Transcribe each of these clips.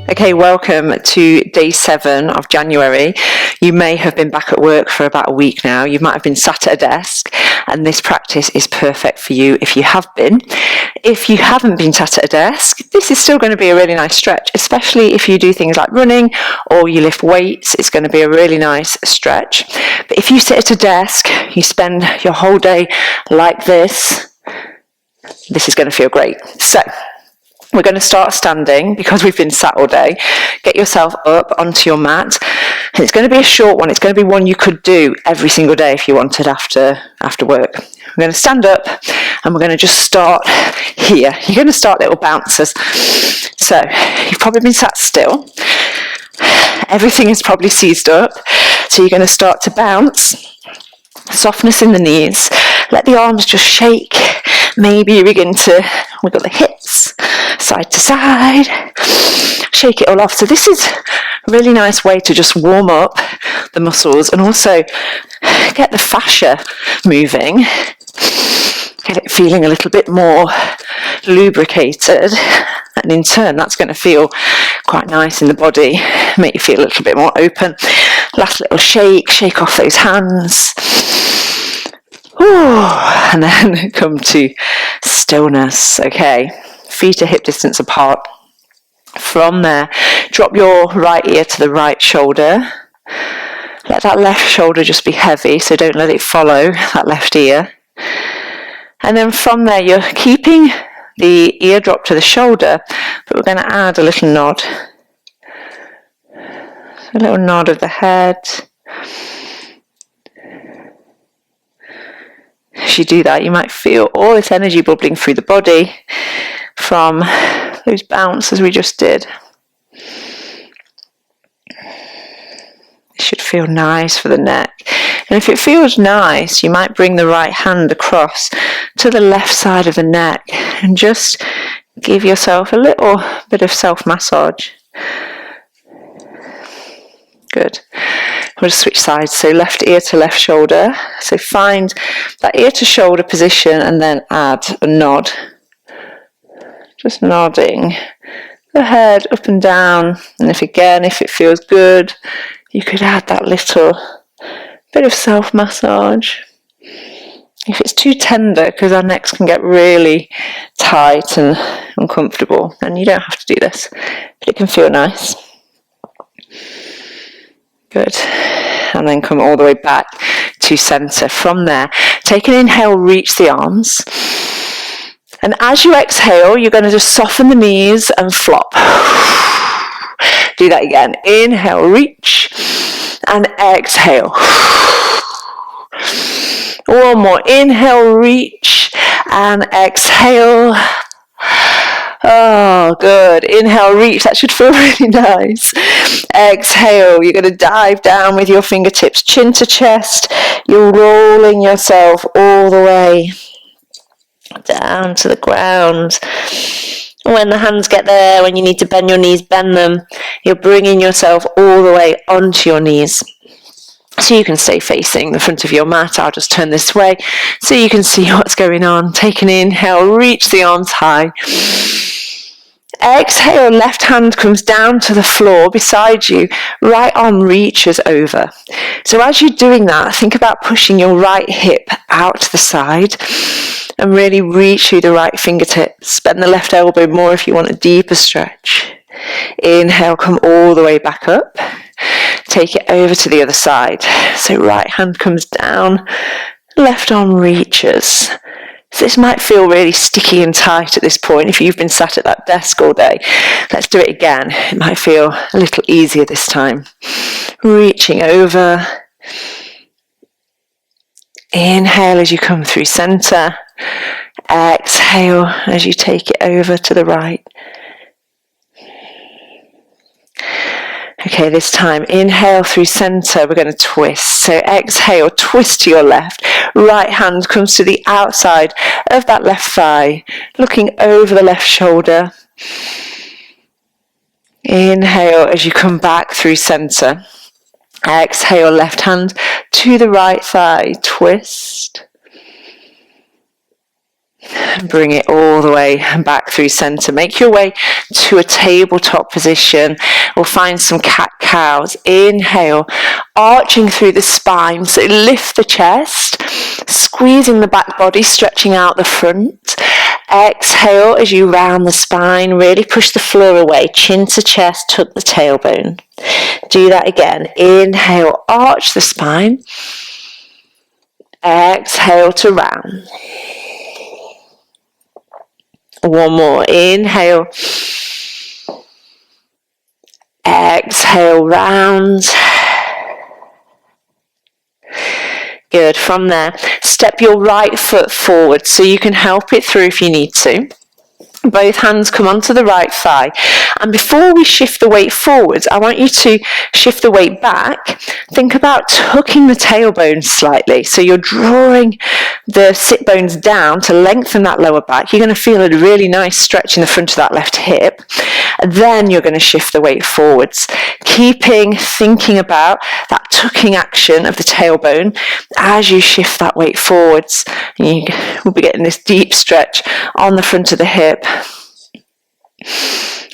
Okay, welcome to day 7 of January. You may have been back at work for about a week now. You might have been sat at a desk, and this practice is perfect for you if you have been. If you haven't been sat at a desk, this is still going to be a really nice stretch, especially if you do things like running or you lift weights. It's going to be a really nice stretch. But if you sit at a desk, you spend your whole day like this is going to feel great. So we're going to start standing because we've been sat all day. Get yourself up onto your mat. And it's going to be a short one. It's going to be one you could do every single day if you wanted after work. We're going to stand up and we're going to just start here. You're going to start little bouncers. So you've probably been sat still. Everything is probably seized up. So you're going to start to bounce. Softness in the knees. Let the arms just shake. Maybe you begin to wiggle the hips side to side, shake it all off. So this is a really nice way to just warm up the muscles and also get the fascia moving, get it feeling a little bit more lubricated, and in turn that's going to feel quite nice in the body, make you feel a little bit more open. Last little shake off those hands. Ooh, and then come to stillness. Okay, feet are hip distance apart. From there, drop your right ear to the right shoulder. Let that left shoulder just be heavy, so don't let it follow that left ear. And then from there, you're keeping the ear drop to the shoulder, but we're going to add a little nod. A little nod of the head. As you do that, you might feel all this energy bubbling through the body from those bounces we just did. It should feel nice for the neck. And if it feels nice, you might bring the right hand across to the left side of the neck and just give yourself a little bit of self-massage. Good. We'll just switch sides, so left ear to left shoulder. So find that ear to shoulder position and then add a nod. Just nodding the head up and down. And if it feels good, you could add that little bit of self-massage. If it's too tender, because our necks can get really tight and uncomfortable, and you don't have to do this, but it can feel nice. Good. And then come all the way back to center. From there, take an inhale, reach the arms. And as you exhale, you're going to just soften the knees and flop. Do that again. Inhale, reach. And exhale. One more. Inhale, reach. And exhale. Oh, good. Inhale, reach. That should feel really nice. Exhale. You're going to dive down with your fingertips, chin to chest. You're rolling yourself all the way down to the ground. When the hands get there, when you need to bend your knees, bend them. You're bringing yourself all the way onto your knees. So you can stay facing the front of your mat. I'll just turn this way so you can see what's going on. Take an inhale, reach the arms high. Exhale, left hand comes down to the floor beside you. Right arm reaches over. So as you're doing that, think about pushing your right hip out to the side and really reach through the right fingertips. Bend the left elbow more if you want a deeper stretch. Inhale, come all the way back up. Take it over to the other side. So right hand comes down, left arm reaches. So this might feel really sticky and tight at this point if you've been sat at that desk all day. Let's do it again. It might feel a little easier this time. Reaching over. Inhale as you come through center. Exhale as you take it over to the right. Okay, this time, inhale through center, we're going to twist. So exhale, twist to your left. Right hand comes to the outside of that left thigh, looking over the left shoulder. Inhale as you come back through center. Exhale, left hand to the right thigh, twist. Bring it all the way back through center. Make your way to a tabletop position. We'll find some cat-cows. Inhale, arching through the spine. So lift the chest, squeezing the back body, stretching out the front. Exhale as you round the spine. Really push the floor away. Chin to chest, tuck the tailbone. Do that again. Inhale, arch the spine. Exhale to round. One more. Inhale. Exhale, round. Good. From there, step your right foot forward so you can help it through if you need to. Both hands come onto the right thigh. And before we shift the weight forwards, I want you to shift the weight back. Think about tucking the tailbone slightly. So you're drawing the sit bones down to lengthen that lower back. You're going to feel a really nice stretch in the front of that left hip. And then you're going to shift the weight forwards, thinking about that tucking action of the tailbone as you shift that weight forwards. And you will be getting this deep stretch on the front of the hip.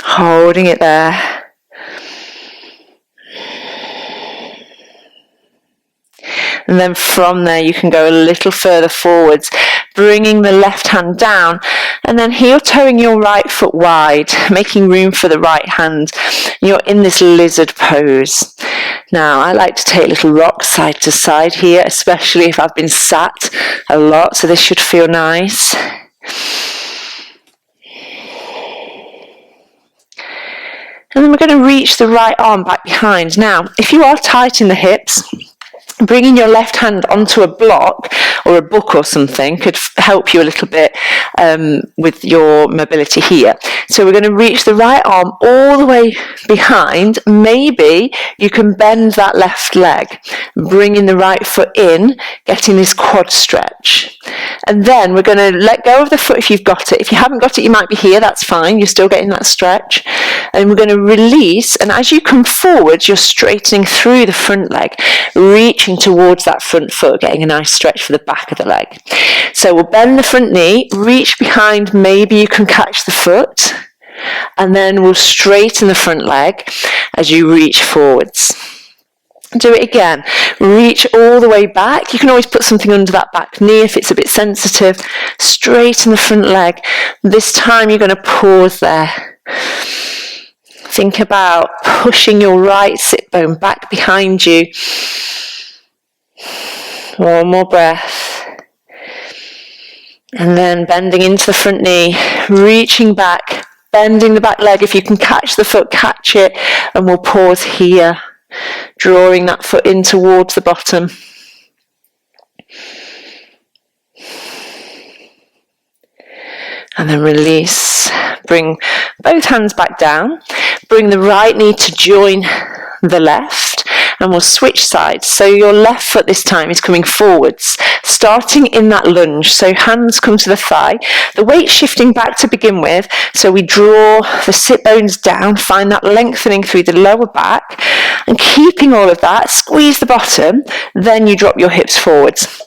Holding it there. And then from there you can go a little further forwards, bringing the left hand down and then heel toeing your right foot wide, making room for the right hand. You're in this lizard pose. Now I like to take little rocks side to side here, especially if I've been sat a lot, so this should feel nice. And then we're going to reach the right arm back behind. Now, if you are tight in the hips, bringing your left hand onto a block or a book or something could help you a little bit with your mobility here. So we're going to reach the right arm all the way behind. Maybe you can bend that left leg, bringing the right foot in, getting this quad stretch. And then we're going to let go of the foot if you've got it. If you haven't got it, you might be here, that's fine. You're still getting that stretch. And we're going to release, and as you come forward, you're straightening through the front leg, reaching towards that front foot, getting a nice stretch for the back of the leg. So we'll bend the front knee, reach behind, maybe you can catch the foot, and then we'll straighten the front leg as you reach forwards. Do it again. Reach all the way back. You can always put something under that back knee if it's a bit sensitive. Straighten the front leg. This time you're going to pause there. Think about pushing your right sit bone back behind you. One more breath. And then bending into the front knee, reaching back, bending the back leg. If you can catch the foot, catch it. And we'll pause here, drawing that foot in towards the bottom. And then release. Bring both hands back down. Bring the right knee to join the left. And we'll switch sides. So your left foot this time is coming forwards, starting in that lunge. So hands come to the thigh. The weight shifting back to begin with. So we draw the sit bones down, find that lengthening through the lower back. And keeping all of that, squeeze the bottom. Then you drop your hips forwards.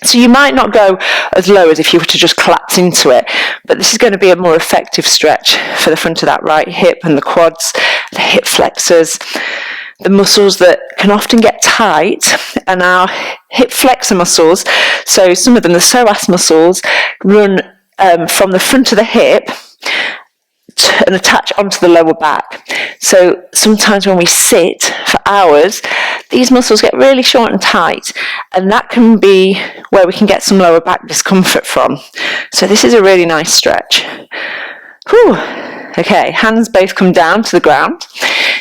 So you might not go as low as if you were to just collapse into it, but this is going to be a more effective stretch for the front of that right hip and the quads, the hip flexors, the muscles that can often get tight, and our hip flexor muscles, so some of them, the psoas muscles, run from the front of the hip and attach onto the lower back. So sometimes when we sit for hours, these muscles get really short and tight, and that can be where we can get some lower back discomfort from. So this is a really nice stretch. Whew. Okay, hands both come down to the ground.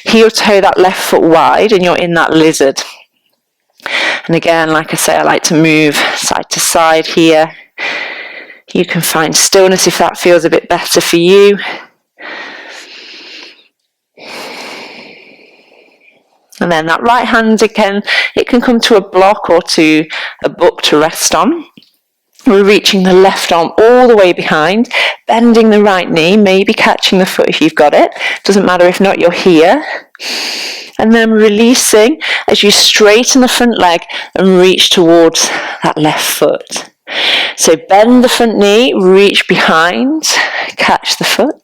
Heel toe that left foot wide, and you're in that lizard. And again, like I say, I like to move side to side here. You can find stillness if that feels a bit better for you. And then that right hand, again, it can come to a block or to a book to rest on. We're reaching the left arm all the way behind, bending the right knee, maybe catching the foot if you've got it. Doesn't matter if not, you're here. And then releasing as you straighten the front leg and reach towards that left foot. So bend the front knee, reach behind, catch the foot.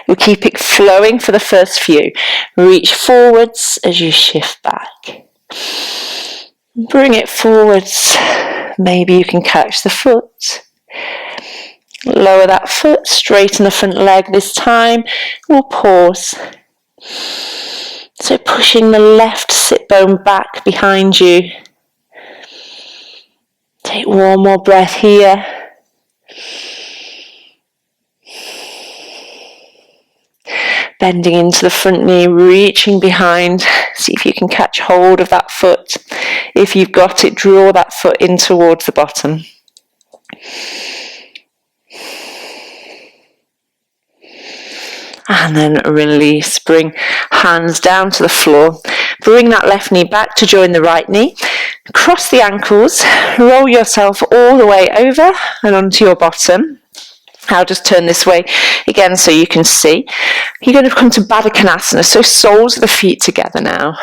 We'll keep it flowing for the first few. Reach forwards as you shift back. Bring it forwards. Maybe you can catch the foot. Lower that foot, straighten the front leg this time. We'll pause. So pushing the left sit bone back behind you. Take one more breath here. Bending into the front knee, reaching behind. See if you can catch hold of that foot. If you've got it, draw that foot in towards the bottom. And then release. Bring hands down to the floor. Bring that left knee back to join the right knee. Cross the ankles. Roll yourself all the way over and onto your bottom. I'll just turn this way again so you can see. You're going to come to Baddha Konasana, so soles of the feet together now.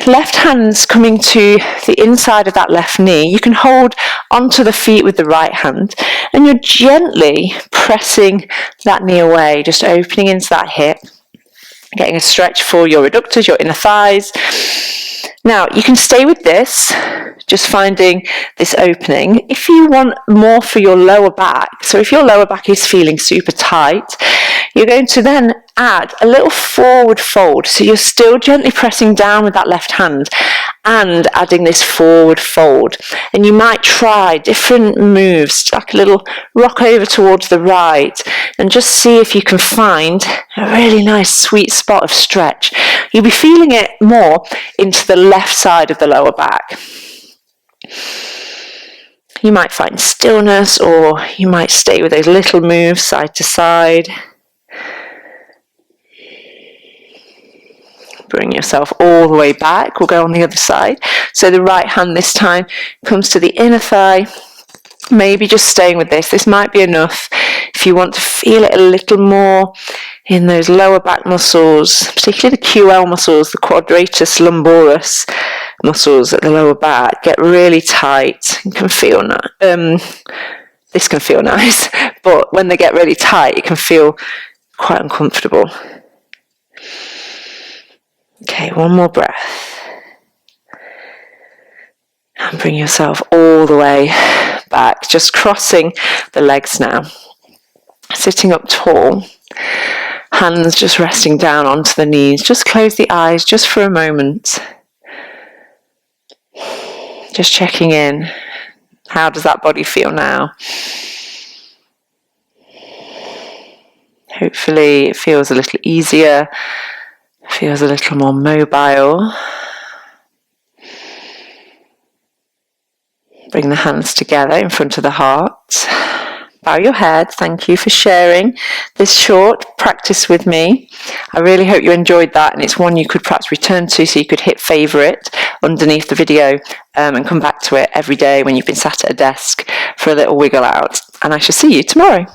Left hand's coming to the inside of that left knee. You can hold onto the feet with the right hand and you're gently pressing that knee away, just opening into that hip, getting a stretch for your adductors, your inner thighs. Now, you can stay with this, just finding this opening. If you want more for your lower back, so if your lower back is feeling super tight, you're going to then add a little forward fold. So you're still gently pressing down with that left hand and adding this forward fold. And you might try different moves, like a little rock over towards the right, and just see if you can find a really nice sweet spot of stretch. You'll be feeling it more into the left side of the lower back. You might find stillness, or you might stay with those little moves side to side. Bring yourself all the way back. We'll go on the other side. So the right hand this time comes to the inner thigh. Maybe just staying with this. This might be enough if you want to feel it a little more in those lower back muscles, particularly the QL muscles, the quadratus lumboris muscles at the lower back. Get really tight. It can feel this can feel nice, but when they get really tight, it can feel quite uncomfortable. Okay, one more breath. And bring yourself all the way back, just crossing the legs now. Sitting up tall, hands just resting down onto the knees. Just close the eyes just for a moment. Just checking in. How does that body feel now? Hopefully it feels a little easier. Feels a little more mobile. Bring the hands together in front of the heart. Bow your head. Thank you for sharing this short practice with me. I really hope you enjoyed that, and it's one you could perhaps return to, so you could hit favourite underneath the video and come back to it every day when you've been sat at a desk for a little wiggle out. And I shall see you tomorrow.